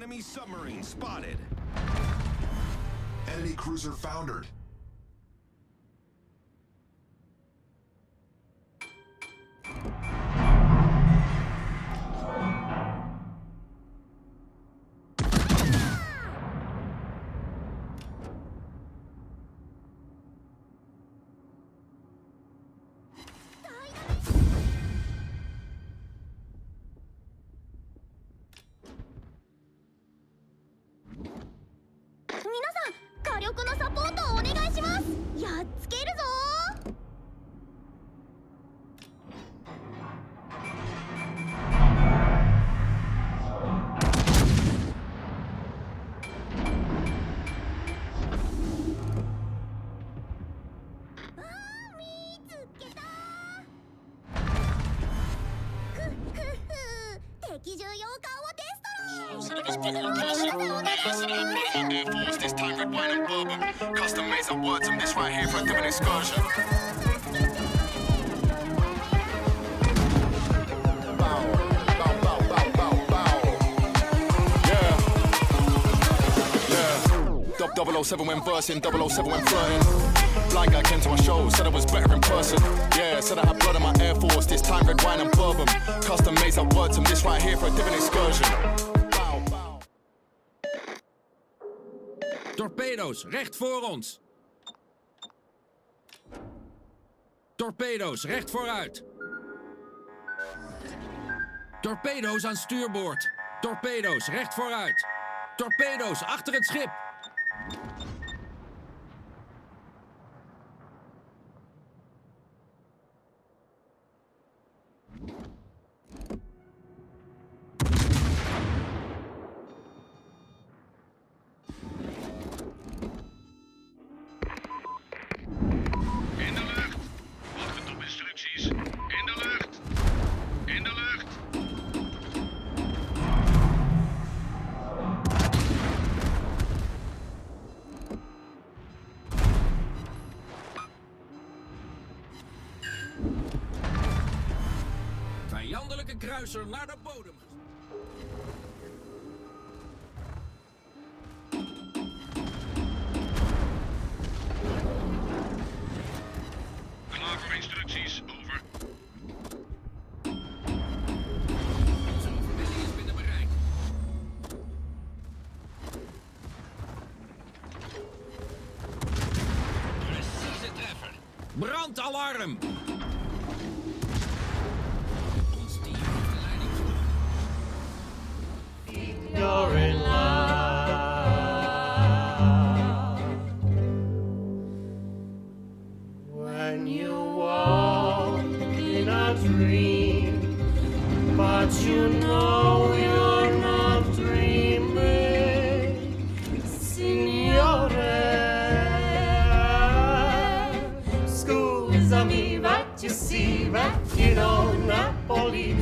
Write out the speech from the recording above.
Enemy submarine spotted. Enemy cruiser foundered. Air Force, this time red wine and bourbon. Custom made some words, I'm this right here for a different excursion. Bow, bow, bow, bow, bow, bow. Yeah. 007 when versing, 007 when flirting. Blind guy came to my show, said I was better in person. Yeah, said I had blood on my Air Force, this time red wine and bourbon. Custom made some words, I'm this right here for a different excursion. Torpedo's, recht voor ons. Torpedo's, recht vooruit. Torpedo's aan stuurboord. Torpedo's, recht vooruit. Torpedo's, achter het schip. Vijandelijke kruiser naar de bodem. Klaar voor instructies, over. Onze overwinning is binnen bereik. Precieze treffer. Brandalarm! You're in love when you walk in a dream, but you know you're not dreaming, Signore. Scusami, but you see that you know Napoli.